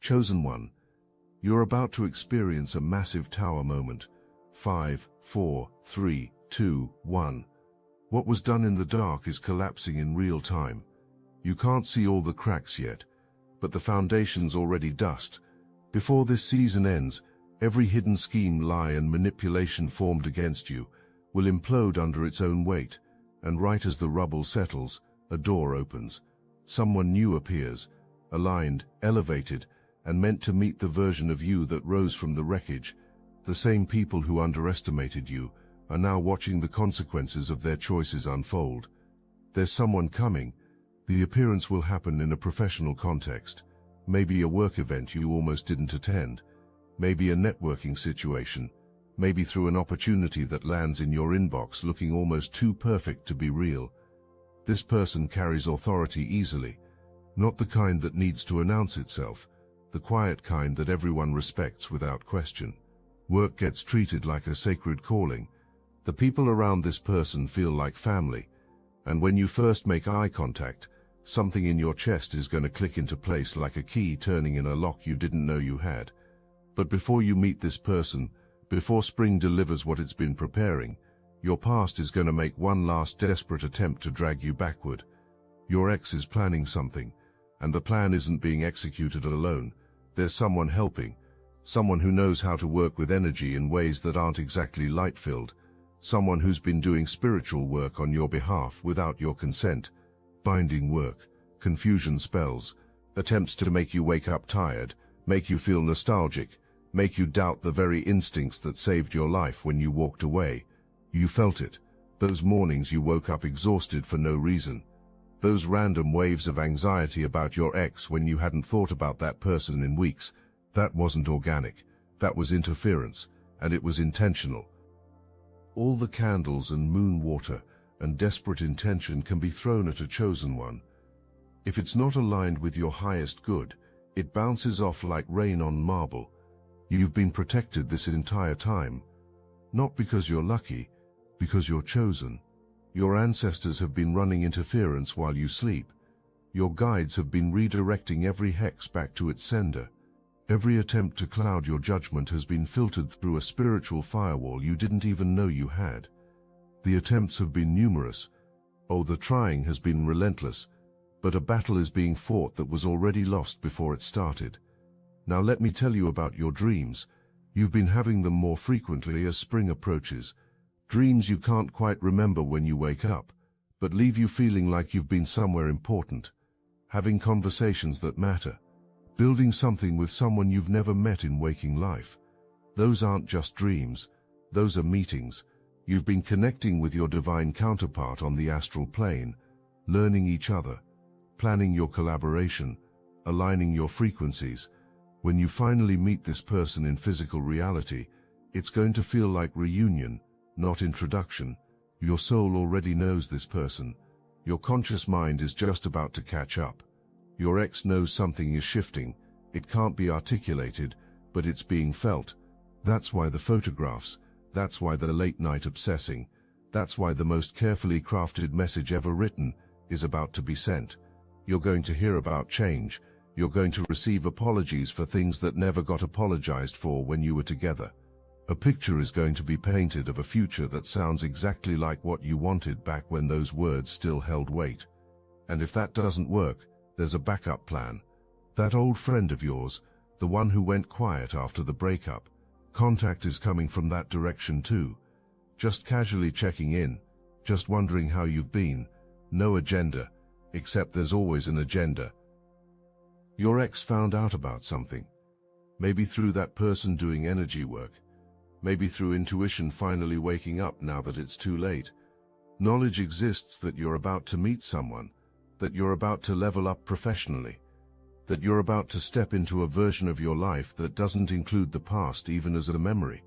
Chosen one, you're about to experience a massive tower moment. 5, 4, 3, 2, 1. What was done in the dark is collapsing in real time. You can't see all the cracks yet, but the foundation's already dust. Before this season ends, every hidden scheme, lie, and manipulation formed against you will implode under its own weight, and right as the rubble settles, a door opens. Someone new appears, aligned, elevated, and meant to meet the version of you that rose from the wreckage. The same people who underestimated you are now watching the consequences of their choices unfold. There's someone coming. The appearance will happen in a professional context, maybe a work event you almost didn't attend, maybe a networking situation, maybe through an opportunity that lands in your inbox looking almost too perfect to be real. This person carries authority easily, not the kind that needs to announce itself, the quiet kind that everyone respects without question. Work gets treated like a sacred calling. The people around this person feel like family, and when you first make eye contact, something in your chest is going to click into place like a key turning in a lock you didn't know you had. But before you meet this person, before spring delivers what it's been preparing, your past is going to make one last desperate attempt to drag you backward. Your ex is planning something, and the plan isn't being executed alone. There's someone helping, someone who knows how to work with energy in ways that aren't exactly light-filled, someone who's been doing spiritual work on your behalf without your consent. Binding work, confusion spells, attempts to make you wake up tired, make you feel nostalgic, make you doubt the very instincts that saved your life when you walked away. You felt it. Those mornings you woke up exhausted for no reason. Those random waves of anxiety about your ex when you hadn't thought about that person in weeks. That wasn't organic. That was interference, and it was intentional. All the candles and moon water and desperate intention can be thrown at a chosen one. If it's not aligned with your highest good, it bounces off like rain on marble. You've been protected this entire time. Not because you're lucky, because you're chosen. Your ancestors have been running interference while you sleep. Your guides have been redirecting every hex back to its sender. Every attempt to cloud your judgment has been filtered through a spiritual firewall you didn't even know you had. The attempts have been numerous. Oh, the trying has been relentless, but a battle is being fought that was already lost before it started. Now let me tell you about your dreams. You've been having them more frequently as spring approaches. Dreams you can't quite remember when you wake up, but leave you feeling like you've been somewhere important. Having conversations that matter. Building something with someone you've never met in waking life. Those aren't just dreams. Those are meetings. You've been connecting with your divine counterpart on the astral plane, learning each other, planning your collaboration, aligning your frequencies. When you finally meet this person in physical reality, it's going to feel like reunion, not introduction. Your soul already knows this person. Your conscious mind is just about to catch up. Your ex knows something is shifting. It can't be articulated, but it's being felt. That's why the photographs. That's why the late-night obsessing. That's why the most carefully crafted message ever written is about to be sent. You're going to hear about change. You're going to receive apologies for things that never got apologized for when you were together. A picture is going to be painted of a future that sounds exactly like what you wanted back when those words still held weight. And if that doesn't work, there's a backup plan. That old friend of yours, the one who went quiet after the breakup, contact is coming from that direction too. Just casually checking in, just wondering how you've been. No agenda, except there's always an agenda. Your ex found out about something. Maybe through that person doing energy work. Maybe through intuition finally waking up now that it's too late. Knowledge exists that you're about to meet someone, that you're about to level up professionally, that you're about to step into a version of your life that doesn't include the past even as a memory.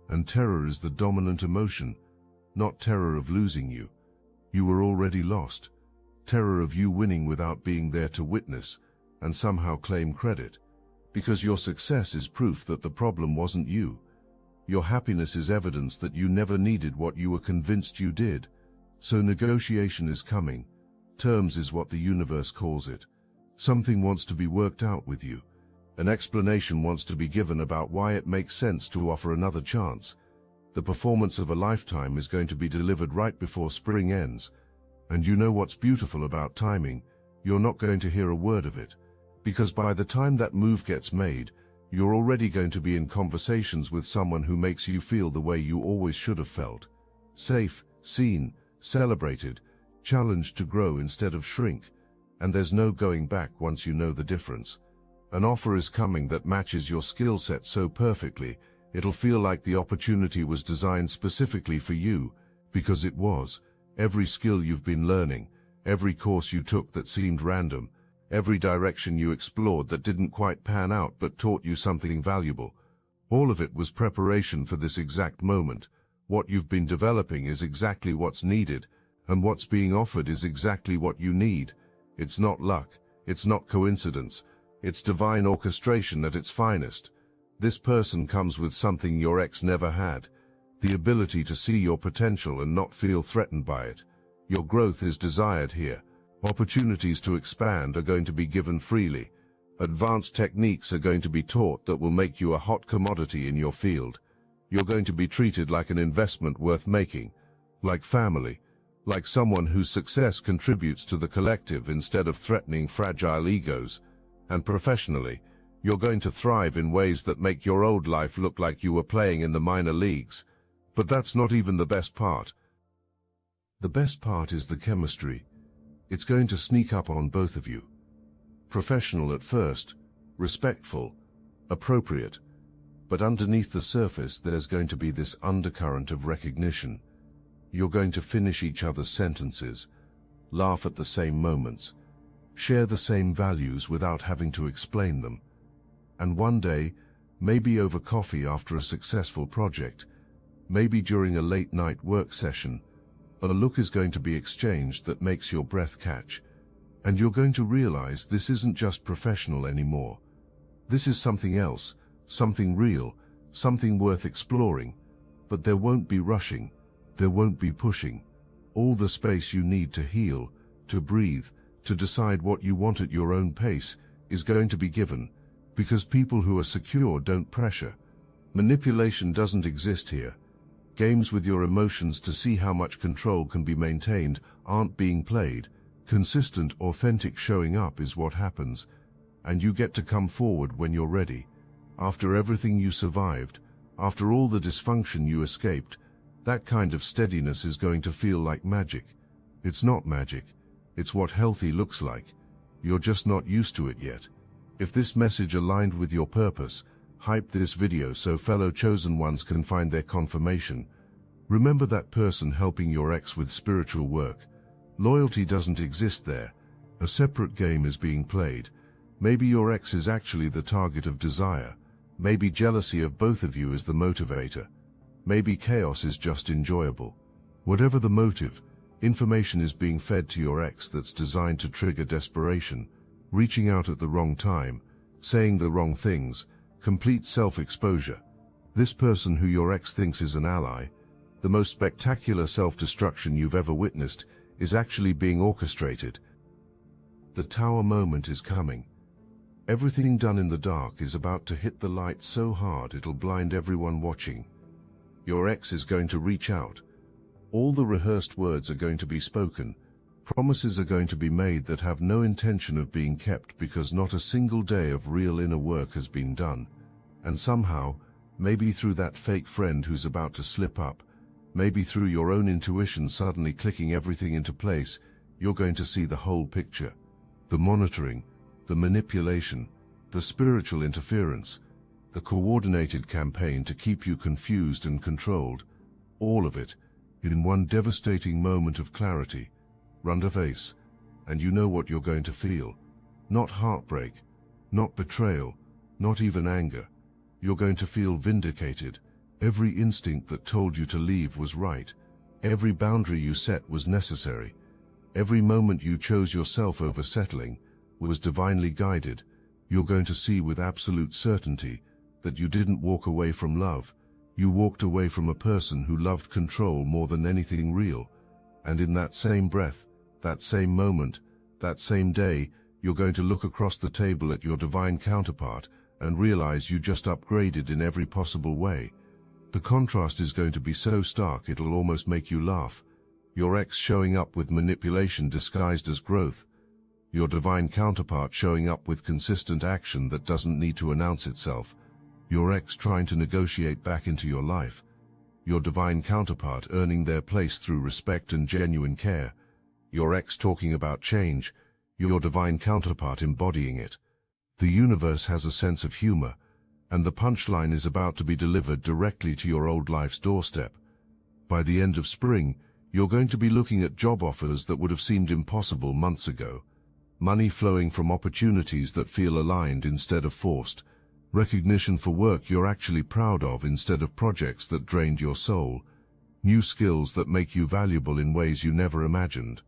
And terror is the dominant emotion, not terror of losing you. You were already lost. Terror of you winning without being there to witness and somehow claim credit. Because your success is proof that the problem wasn't you. Your happiness is evidence that you never needed what you were convinced you did. So negotiation is coming. Terms is what the universe calls it. Something wants to be worked out with you. An explanation wants to be given about why it makes sense to offer another chance. The performance of a lifetime is going to be delivered right before spring ends. And you know what's beautiful about timing? You're not going to hear a word of it. Because by the time that move gets made, you're already going to be in conversations with someone who makes you feel the way you always should have felt. Safe, seen, celebrated, challenged to grow instead of shrink. And there's no going back once you know the difference. An offer is coming that matches your skill set so perfectly, it'll feel like the opportunity was designed specifically for you, because it was. Every skill you've been learning, every course you took that seemed random, every direction you explored that didn't quite pan out but taught you something valuable. All of it was preparation for this exact moment. What you've been developing is exactly what's needed, and what's being offered is exactly what you need. It's not luck, it's not coincidence, it's divine orchestration at its finest. This person comes with something your ex never had, the ability to see your potential and not feel threatened by it. Your growth is desired here. Opportunities to expand are going to be given freely. Advanced techniques are going to be taught that will make you a hot commodity in your field. You're going to be treated like an investment worth making, like family, like someone whose success contributes to the collective instead of threatening fragile egos. And professionally, you're going to thrive in ways that make your old life look like you were playing in the minor leagues. But that's not even the best part. The best part is the chemistry. It's going to sneak up on both of you. Professional at first, respectful, appropriate, but underneath the surface there's going to be this undercurrent of recognition. You're going to finish each other's sentences, laugh at the same moments, share the same values without having to explain them. And one day, maybe over coffee after a successful project, maybe during a late-night work session, a look is going to be exchanged that makes your breath catch, and you're going to realize this isn't just professional anymore. This is something else, something real, something worth exploring. But there won't be rushing, there won't be pushing. All the space you need to heal, to breathe, to decide what you want at your own pace is going to be given, because people who are secure don't pressure. Manipulation doesn't exist here. Games with your emotions to see how much control can be maintained aren't being played. Consistent, authentic showing up is what happens, and you get to come forward when you're ready. After everything you survived, after all the dysfunction you escaped, that kind of steadiness is going to feel like magic. It's not magic, it's what healthy looks like. You're just not used to it yet. If this message aligned with your purpose, hype this video so fellow chosen ones can find their confirmation. Remember that person helping your ex with spiritual work. Loyalty doesn't exist there. A separate game is being played. Maybe your ex is actually the target of desire. Maybe jealousy of both of you is the motivator. Maybe chaos is just enjoyable. Whatever the motive, information is being fed to your ex that's designed to trigger desperation, reaching out at the wrong time, saying the wrong things, complete self-exposure. This person who your ex thinks is an ally, the most spectacular self-destruction you've ever witnessed, is actually being orchestrated. The tower moment is coming. Everything done in the dark is about to hit the light so hard it'll blind everyone watching. Your ex is going to reach out. All the rehearsed words are going to be spoken. Promises are going to be made that have no intention of being kept because not a single day of real inner work has been done. And somehow, maybe through that fake friend who's about to slip up, maybe through your own intuition suddenly clicking everything into place, you're going to see the whole picture. The monitoring, the manipulation, the spiritual interference, the coordinated campaign to keep you confused and controlled, all of it, in one devastating moment of clarity. Run to face, and you know what you're going to feel. Not heartbreak, not betrayal, not even anger. You're going to feel vindicated. Every instinct that told you to leave was right. Every boundary you set was necessary. Every moment you chose yourself over settling was divinely guided. You're going to see with absolute certainty that you didn't walk away from love. You walked away from a person who loved control more than anything real. And in that same breath, that same moment, that same day, you're going to look across the table at your divine counterpart and realize you just upgraded in every possible way. The contrast is going to be so stark it'll almost make you laugh. Your ex showing up with manipulation disguised as growth. Your divine counterpart showing up with consistent action that doesn't need to announce itself. Your ex trying to negotiate back into your life. Your divine counterpart earning their place through respect and genuine care. Your ex talking about change. Your divine counterpart embodying it. The universe has a sense of humor, and the punchline is about to be delivered directly to your old life's doorstep. By the end of spring, you're going to be looking at job offers that would have seemed impossible months ago. Money flowing from opportunities that feel aligned instead of forced. Recognition for work you're actually proud of instead of projects that drained your soul. New skills that make you valuable in ways you never imagined.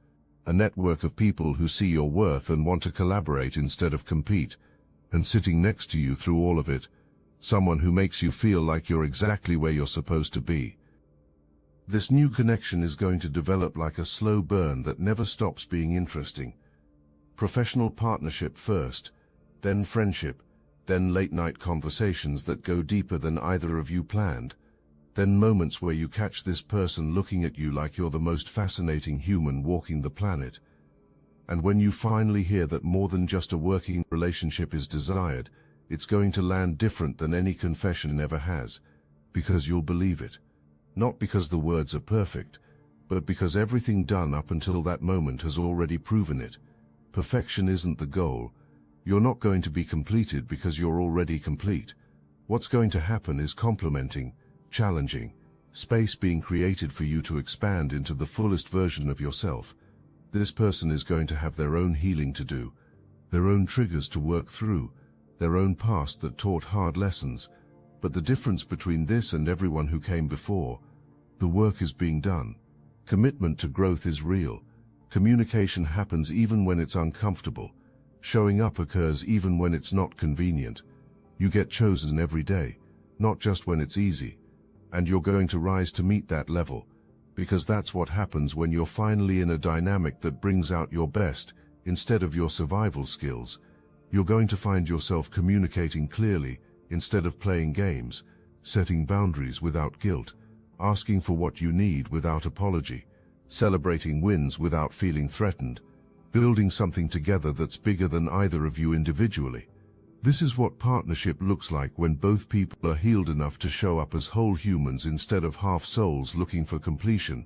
A network of people who see your worth and want to collaborate instead of compete. And sitting next to you through all of it, someone who makes you feel like you're exactly where you're supposed to be. This new connection is going to develop like a slow burn that never stops being interesting. Professional partnership first, then friendship, then late-night conversations that go deeper than either of you planned, then moments where you catch this person looking at you like you're the most fascinating human walking the planet. And when you finally hear that more than just a working relationship is desired, it's going to land different than any confession ever has, because you'll believe it. Not because the words are perfect, but because everything done up until that moment has already proven it. Perfection isn't the goal. You're not going to be completed because you're already complete. What's going to happen is complementing, challenging, space being created for you to expand into the fullest version of yourself. This person is going to have their own healing to do, their own triggers to work through, their own past that taught hard lessons. But the difference between this and everyone who came before, the work is being done. Commitment to growth is real. Communication happens even when it's uncomfortable. Showing up occurs even when it's not convenient. You get chosen every day, not just when it's easy. And you're going to rise to meet that level, because that's what happens when you're finally in a dynamic that brings out your best, instead of your survival skills. You're going to find yourself communicating clearly, instead of playing games, setting boundaries without guilt, asking for what you need without apology, celebrating wins without feeling threatened, building something together that's bigger than either of you individually. This is what partnership looks like when both people are healed enough to show up as whole humans instead of half souls looking for completion.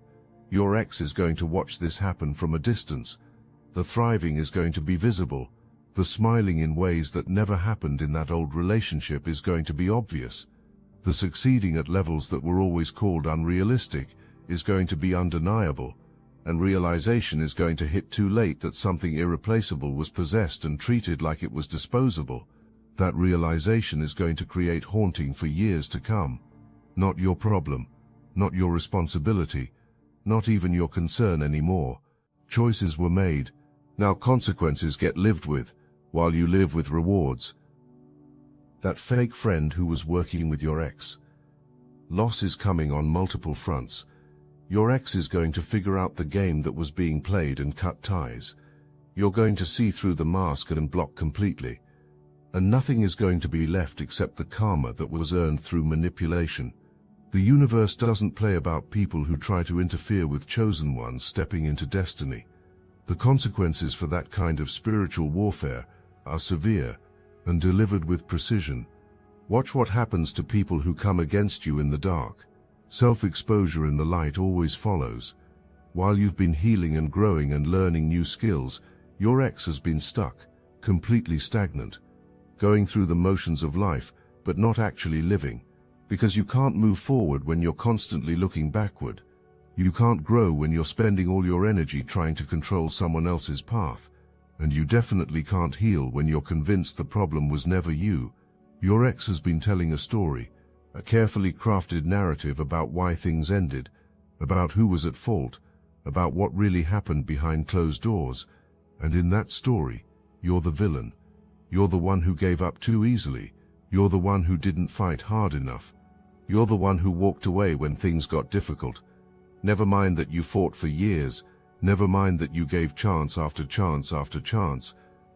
Your ex is going to watch this happen from a distance. The thriving is going to be visible. The smiling in ways that never happened in that old relationship is going to be obvious. The succeeding at levels that were always called unrealistic is going to be undeniable, and realization is going to hit too late that something irreplaceable was possessed and treated like it was disposable. That realization is going to create haunting for years to come. Not your problem, not your responsibility, not even your concern anymore. Choices were made. Now consequences get lived with, while you live with rewards. That fake friend who was working with your ex. Loss is coming on multiple fronts. Your ex is going to figure out the game that was being played and cut ties. You're going to see through the mask and block completely. And nothing is going to be left except the karma that was earned through manipulation. The universe doesn't play about people who try to interfere with chosen ones stepping into destiny. The consequences for that kind of spiritual warfare are severe and delivered with precision. Watch what happens to people who come against you in the dark. Self-exposure in the light always follows. While you've been healing and growing and learning new skills, your ex has been stuck, completely stagnant, going through the motions of life, but not actually living. Because you can't move forward when you're constantly looking backward. You can't grow when you're spending all your energy trying to control someone else's path. And you definitely can't heal when you're convinced the problem was never you. Your ex has been telling a story, a carefully crafted narrative about why things ended, about who was at fault, about what really happened behind closed doors. And in that story, you're the villain. You're the one who gave up too easily. You're the one who didn't fight hard enough. You're the one who walked away when things got difficult. Never mind that you fought for years. Never mind that you gave chance after chance after chance.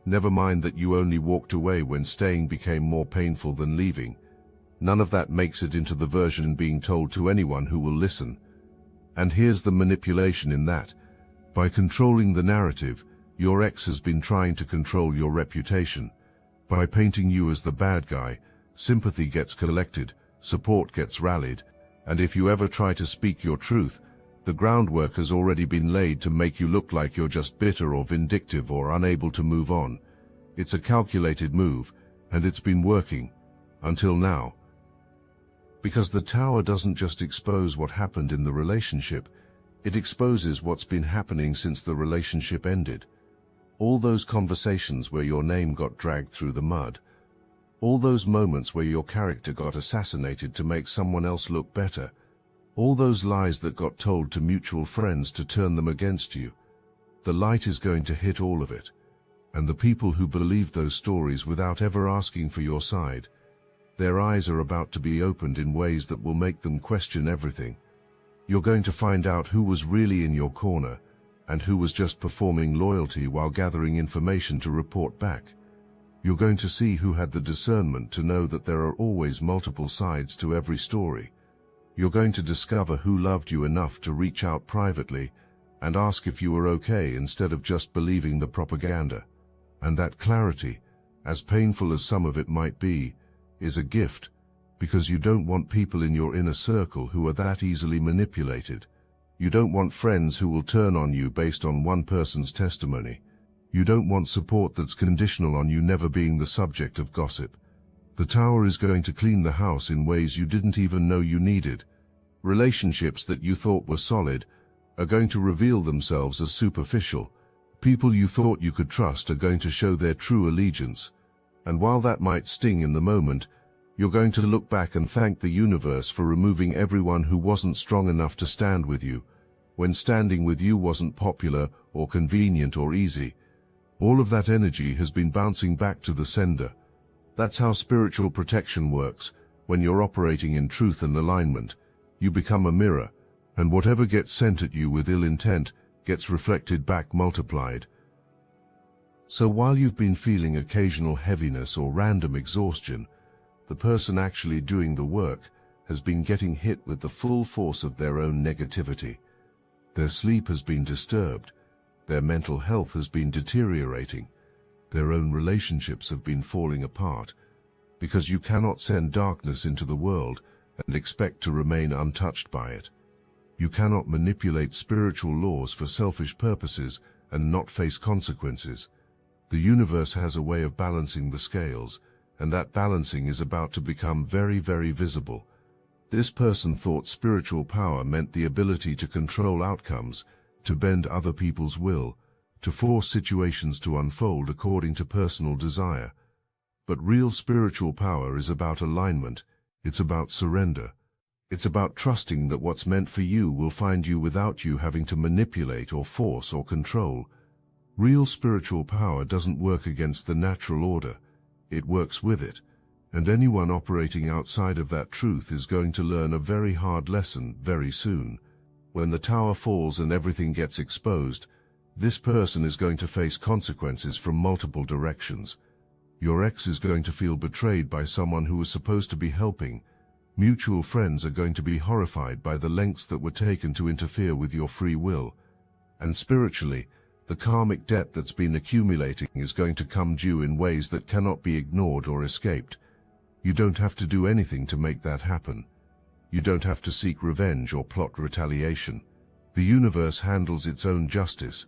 Never mind that you only walked away when staying became more painful than leaving. None of that makes it into the version being told to anyone who will listen. And here's the manipulation in that. By controlling the narrative, your ex has been trying to control your reputation. By painting you as the bad guy, sympathy gets collected, support gets rallied, and if you ever try to speak your truth, the groundwork has already been laid to make you look like you're just bitter or vindictive or unable to move on. It's a calculated move, and it's been working. Until now. Because the Tower doesn't just expose what happened in the relationship, it exposes what's been happening since the relationship ended. All those conversations where your name got dragged through the mud. All those moments where your character got assassinated to make someone else look better. All those lies that got told to mutual friends to turn them against you. The light is going to hit all of it. And the people who believe those stories without ever asking for your side, their eyes are about to be opened in ways that will make them question everything. You're going to find out who was really in your corner, and who was just performing loyalty while gathering information to report back. You're going to see who had the discernment to know that there are always multiple sides to every story. You're going to discover who loved you enough to reach out privately and ask if you were okay instead of just believing the propaganda. And that clarity, as painful as some of it might be, is a gift, because you don't want people in your inner circle who are that easily manipulated. You don't want friends who will turn on you based on one person's testimony. You don't want support that's conditional on you never being the subject of gossip. The Tower is going to clean the house in ways you didn't even know you needed. Relationships that you thought were solid are going to reveal themselves as superficial. People you thought you could trust are going to show their true allegiance. And while that might sting in the moment, you're going to look back and thank the universe for removing everyone who wasn't strong enough to stand with you, when standing with you wasn't popular or convenient or easy. All of that energy has been bouncing back to the sender. That's how spiritual protection works. When you're operating in truth and alignment, you become a mirror, and whatever gets sent at you with ill intent gets reflected back multiplied. So while you've been feeling occasional heaviness or random exhaustion, the person actually doing the work has been getting hit with the full force of their own negativity. Their sleep has been disturbed, their mental health has been deteriorating, their own relationships have been falling apart, because you cannot send darkness into the world and expect to remain untouched by it. You cannot manipulate spiritual laws for selfish purposes and not face consequences. The universe has a way of balancing the scales, and that balancing is about to become very, very visible. This person thought spiritual power meant the ability to control outcomes, to bend other people's will, to force situations to unfold according to personal desire. But real spiritual power is about alignment, it's about surrender. It's about trusting that what's meant for you will find you without you having to manipulate or force or control. Real spiritual power doesn't work against the natural order, it works with it. And anyone operating outside of that truth is going to learn a very hard lesson very soon. When the tower falls and everything gets exposed, this person is going to face consequences from multiple directions. Your ex is going to feel betrayed by someone who was supposed to be helping. Mutual friends are going to be horrified by the lengths that were taken to interfere with your free will. And spiritually, the karmic debt that's been accumulating is going to come due in ways that cannot be ignored or escaped. You don't have to do anything to make that happen. You don't have to seek revenge or plot retaliation. The universe handles its own justice.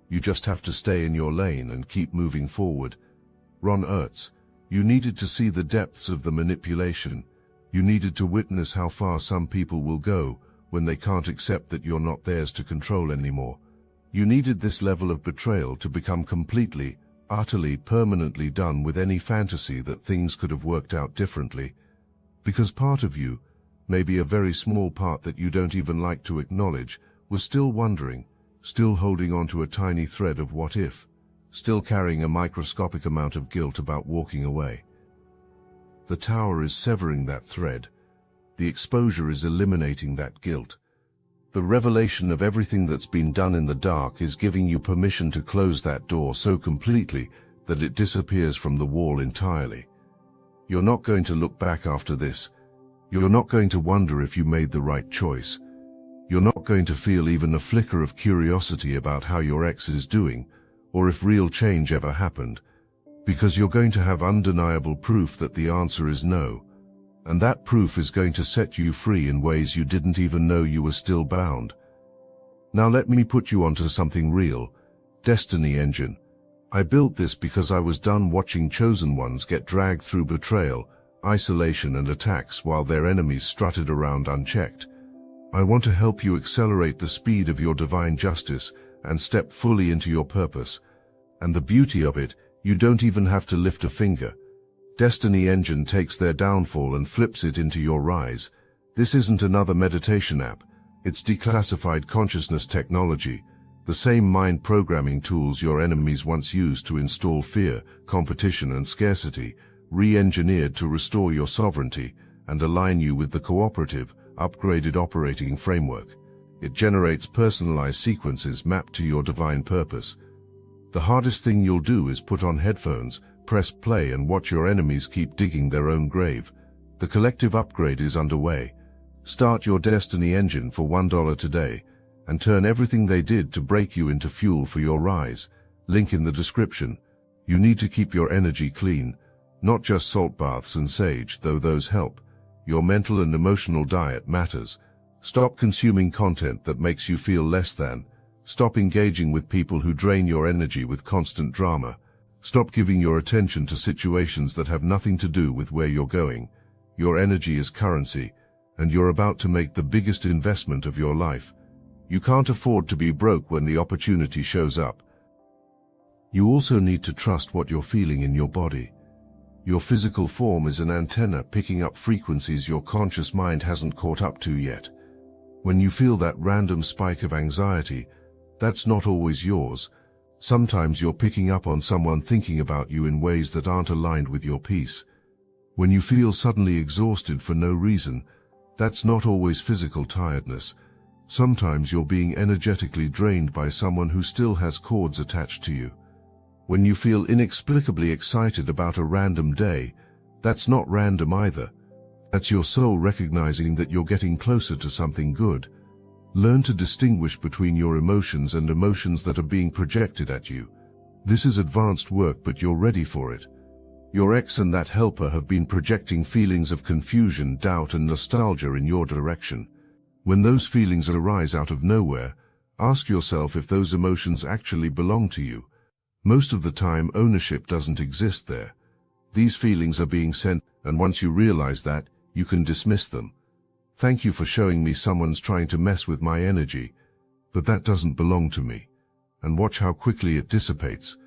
You just have to stay in your lane and keep moving forward. Ron Ertz, you needed to see the depths of the manipulation. You needed to witness how far some people will go when they can't accept that you're not theirs to control anymore. You needed this level of betrayal to become completely, utterly, permanently done with any fantasy that things could have worked out differently. Because part of you, maybe a very small part that you don't even like to acknowledge, was still wondering, still holding on to a tiny thread of what if, still carrying a microscopic amount of guilt about walking away. The tower is severing that thread. The exposure is eliminating that guilt. The revelation of everything that's been done in the dark is giving you permission to close that door so completely that it disappears from the wall entirely. You're not going to look back after this. You're not going to wonder if you made the right choice. You're not going to feel even a flicker of curiosity about how your ex is doing, or if real change ever happened, because you're going to have undeniable proof that the answer is no, and that proof is going to set you free in ways you didn't even know you were still bound. Now let me put you onto something real. Destiny Engine. I built this because I was done watching chosen ones get dragged through betrayal, isolation and attacks while their enemies strutted around unchecked. I want to help you accelerate the speed of your divine justice and step fully into your purpose. And the beauty of it, you don't even have to lift a finger. Destiny Engine takes their downfall and flips it into your rise. This isn't another meditation app. It's declassified consciousness technology, the same mind programming tools your enemies once used to install fear, competition and scarcity, re-engineered to restore your sovereignty and align you with the cooperative, upgraded operating framework. It generates personalized sequences mapped to your divine purpose. The hardest thing you'll do is put on headphones, press play and watch your enemies keep digging their own grave. The collective upgrade is underway. Start your Destiny Engine for $1 today and turn everything they did to break you into fuel for your rise. Link in the description. You need to keep your energy clean, not just salt baths and sage, though those help. Your mental and emotional diet matters. Stop consuming content that makes you feel less than. Stop engaging with people who drain your energy with constant drama. Stop giving your attention to situations that have nothing to do with where you're going. Your energy is currency, and you're about to make the biggest investment of your life. You can't afford to be broke when the opportunity shows up. You also need to trust what you're feeling in your body. Your physical form is an antenna picking up frequencies your conscious mind hasn't caught up to yet. When you feel that random spike of anxiety, that's not always yours. Sometimes you're picking up on someone thinking about you in ways that aren't aligned with your peace. When you feel suddenly exhausted for no reason, that's not always physical tiredness. Sometimes you're being energetically drained by someone who still has cords attached to you. When you feel inexplicably excited about a random day, that's not random either. That's your soul recognizing that you're getting closer to something good. Learn to distinguish between your emotions and emotions that are being projected at you. This is advanced work, but you're ready for it. Your ex and that helper have been projecting feelings of confusion, doubt and nostalgia in your direction. When those feelings arise out of nowhere, ask yourself if those emotions actually belong to you. Most of the time, ownership doesn't exist there. These feelings are being sent, and once you realize that, you can dismiss them. Thank you for showing me someone's trying to mess with my energy, but that doesn't belong to me. And watch how quickly it dissipates.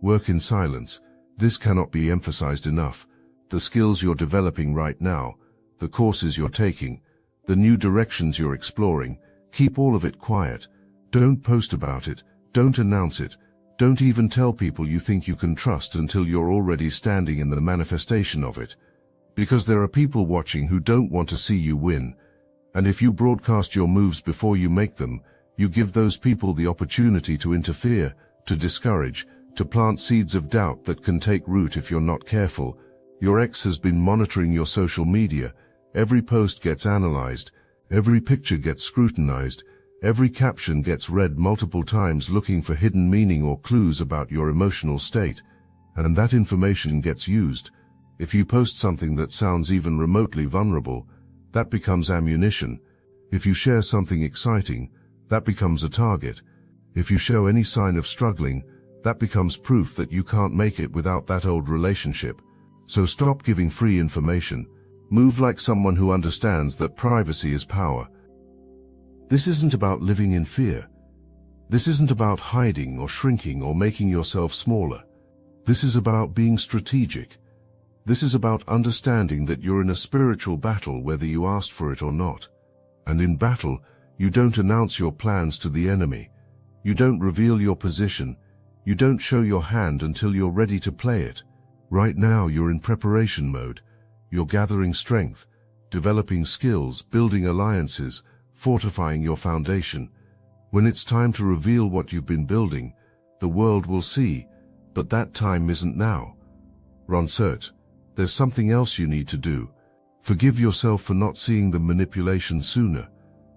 Work in silence. This cannot be emphasized enough. The skills you're developing right now, the courses you're taking, the new directions you're exploring, keep all of it quiet. Don't post about it. Don't announce it. Don't even tell people you think you can trust until you're already standing in the manifestation of it. Because there are people watching who don't want to see you win. And if you broadcast your moves before you make them, you give those people the opportunity to interfere, to discourage, to plant seeds of doubt that can take root if you're not careful. Your ex has been monitoring your social media. Every post gets analyzed. Every picture gets scrutinized. Every caption gets read multiple times looking for hidden meaning or clues about your emotional state. And that information gets used. If you post something that sounds even remotely vulnerable, that becomes ammunition. If you share something exciting, that becomes a target. If you show any sign of struggling, that becomes proof that you can't make it without that old relationship. So stop giving free information. Move like someone who understands that privacy is power. This isn't about living in fear. This isn't about hiding or shrinking or making yourself smaller. This is about being strategic. This is about understanding that you're in a spiritual battle whether you asked for it or not. And in battle, you don't announce your plans to the enemy. You don't reveal your position. You don't show your hand until you're ready to play it. Right now you're in preparation mode. You're gathering strength, developing skills, building alliances, fortifying your foundation. When it's time to reveal what you've been building, the world will see. But that time isn't now. Ronsert, there's something else you need to do. Forgive yourself for not seeing the manipulation sooner.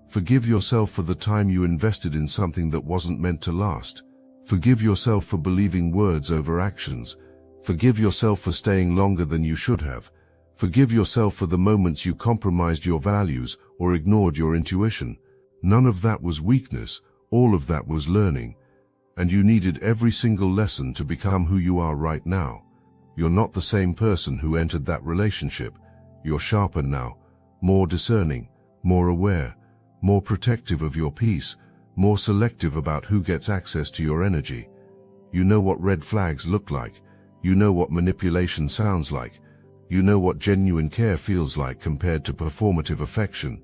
Forgive yourself for the time you invested in something that wasn't meant to last. Forgive yourself for believing words over actions. Forgive yourself for staying longer than you should have. Forgive yourself for the moments you compromised your values or ignored your intuition. None of that was weakness, all of that was learning. And you needed every single lesson to become who you are right now. You're not the same person who entered that relationship. You're sharper now, more discerning, more aware, more protective of your peace, more selective about who gets access to your energy. You know what red flags look like. You know what manipulation sounds like. You know what genuine care feels like compared to performative affection.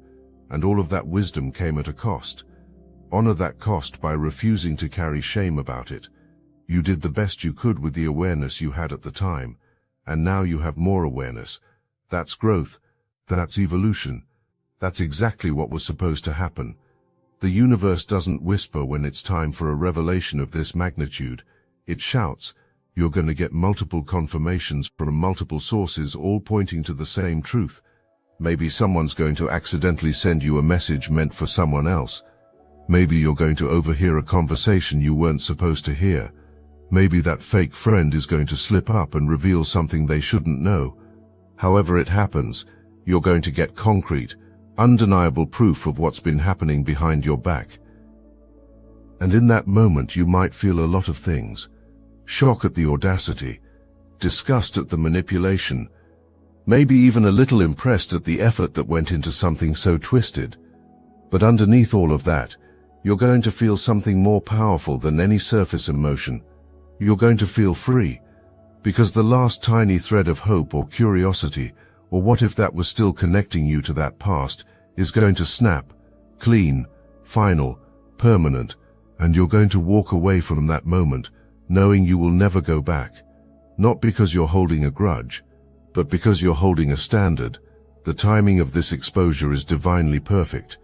And all of that wisdom came at a cost. Honor that cost by refusing to carry shame about it. You did the best you could with the awareness you had at the time, and now you have more awareness. That's growth. That's evolution. That's exactly what was supposed to happen. The universe doesn't whisper when it's time for a revelation of this magnitude. It shouts. You're going to get multiple confirmations from multiple sources, all pointing to the same truth. Maybe someone's going to accidentally send you a message meant for someone else. Maybe you're going to overhear a conversation you weren't supposed to hear. Maybe that fake friend is going to slip up and reveal something they shouldn't know. However it happens, you're going to get concrete, undeniable proof of what's been happening behind your back. And in that moment you might feel a lot of things. Shock at the audacity, disgust at the manipulation, maybe even a little impressed at the effort that went into something so twisted. But underneath all of that, you're going to feel something more powerful than any surface emotion. You're going to feel free, because the last tiny thread of hope or curiosity, or what if that was still connecting you to that past, is going to snap, clean, final, permanent, and you're going to walk away from that moment, knowing you will never go back. Not because you're holding a grudge, but because you're holding a standard. The timing of this exposure is divinely perfect.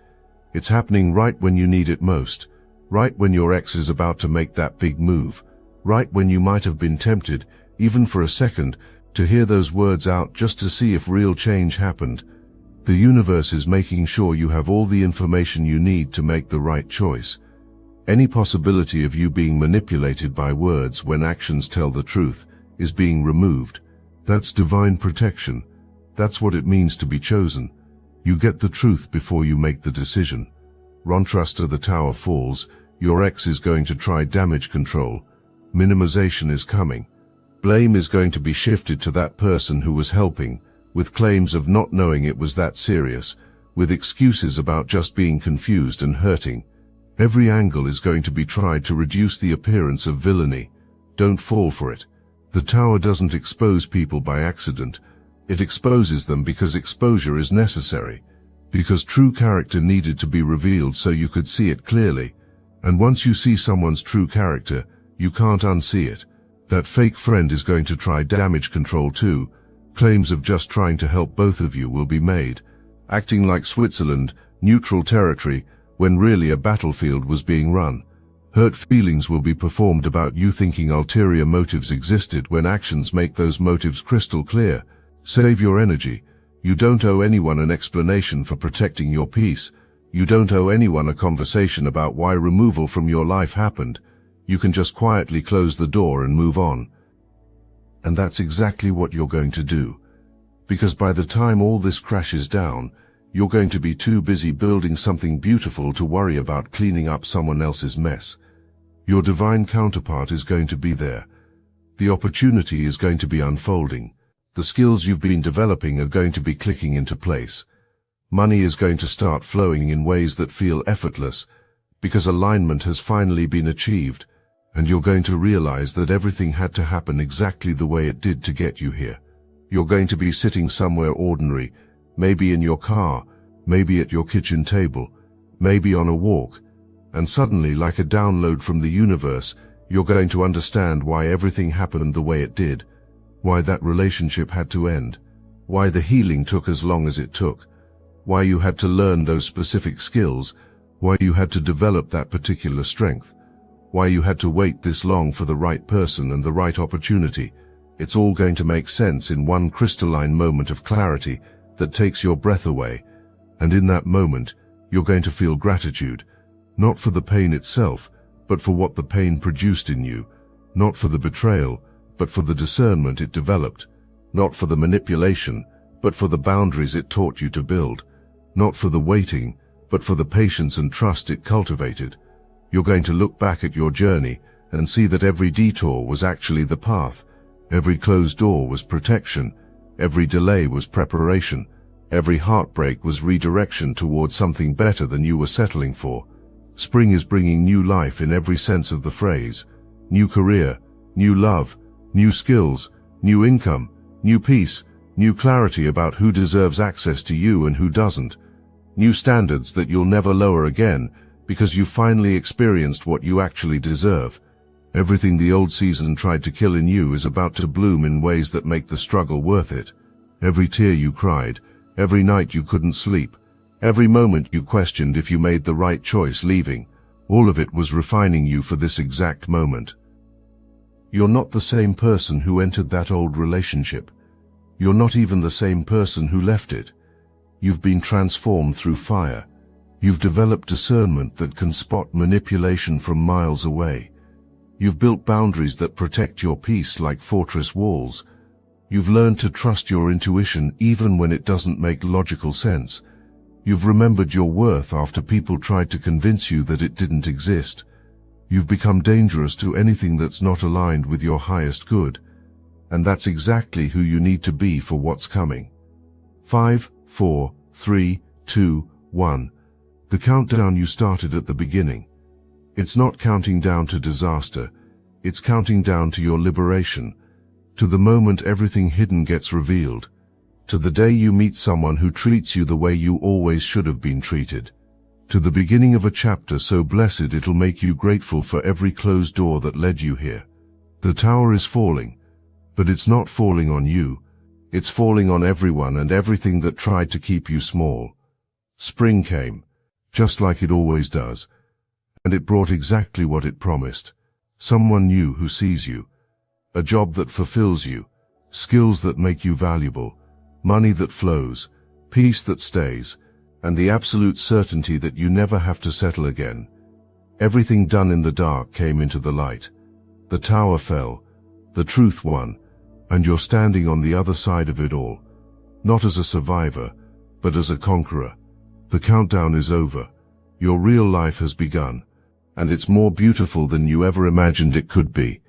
It's happening right when you need it most, right when your ex is about to make that big move, right when you might have been tempted, even for a second, to hear those words out just to see if real change happened. The universe is making sure you have all the information you need to make the right choice. Any possibility of you being manipulated by words when actions tell the truth is being removed. That's divine protection. That's what it means to be chosen. You get the truth before you make the decision. Rontruster, the tower falls. Your ex is going to try damage control. Minimization is coming. Blame is going to be shifted to that person who was helping, with claims of not knowing it was that serious, with excuses about just being confused and hurting. Every angle is going to be tried to reduce the appearance of villainy. Don't fall for it. The tower doesn't expose people by accident. It exposes them because exposure is necessary, because true character needed to be revealed so you could see it clearly. And once you see someone's true character, you can't unsee it. That fake friend is going to try damage control too. Claims of just trying to help both of you will be made, acting like Switzerland, neutral territory, when really a battlefield was being run. Hurt feelings will be performed about you thinking ulterior motives existed when actions make those motives crystal clear. Save your energy. You don't owe anyone an explanation for protecting your peace. You don't owe anyone a conversation about why removal from your life happened. You can just quietly close the door and move on. And that's exactly what you're going to do. Because by the time all this crashes down, you're going to be too busy building something beautiful to worry about cleaning up someone else's mess. Your divine counterpart is going to be there. The opportunity is going to be unfolding. The skills you've been developing are going to be clicking into place. Money is going to start flowing in ways that feel effortless, because alignment has finally been achieved, and you're going to realize that everything had to happen exactly the way it did to get you here. You're going to be sitting somewhere ordinary, maybe in your car, maybe at your kitchen table, maybe on a walk, and suddenly, like a download from the universe, you're going to understand why everything happened the way it did, why that relationship had to end, why the healing took as long as it took, why you had to learn those specific skills, why you had to develop that particular strength, why you had to wait this long for the right person and the right opportunity. It's all going to make sense in one crystalline moment of clarity that takes your breath away. And in that moment, you're going to feel gratitude, not for the pain itself, but for what the pain produced in you, not for the betrayal, but for the discernment it developed, not for the manipulation, but for the boundaries it taught you to build, not for the waiting, but for the patience and trust it cultivated. You're going to look back at your journey and see that every detour was actually the path, every closed door was protection, every delay was preparation, every heartbreak was redirection towards something better than you were settling for. Spring is bringing new life in every sense of the phrase. New career, new love, new skills, new income, new peace, new clarity about who deserves access to you and who doesn't. New standards that you'll never lower again because you finally experienced what you actually deserve. Everything the old season tried to kill in you is about to bloom in ways that make the struggle worth it. Every tear you cried, every night you couldn't sleep, every moment you questioned if you made the right choice leaving, all of it was refining you for this exact moment. You're not the same person who entered that old relationship. You're not even the same person who left it. You've been transformed through fire. You've developed discernment that can spot manipulation from miles away. You've built boundaries that protect your peace like fortress walls. You've learned to trust your intuition even when it doesn't make logical sense. You've remembered your worth after people tried to convince you that it didn't exist. You've become dangerous to anything that's not aligned with your highest good. And that's exactly who you need to be for what's coming. 5, 4, 3, 2, 1. The countdown you started at the beginning. It's not counting down to disaster. It's counting down to your liberation, to the moment everything hidden gets revealed, to the day you meet someone who treats you the way you always should have been treated, to the beginning of a chapter so blessed it'll make you grateful for every closed door that led you here. The tower is falling, but it's not falling on you. It's falling on everyone and everything that tried to keep you small. Spring came, just like it always does, and it brought exactly what it promised. Someone new who sees you, a job that fulfills you, skills that make you valuable, money that flows, peace that stays, and the absolute certainty that you never have to settle again. Everything done in the dark came into the light. The tower fell, the truth won, and you're standing on the other side of it all, not as a survivor, but as a conqueror. The countdown is over. Your real life has begun, and it's more beautiful than you ever imagined it could be.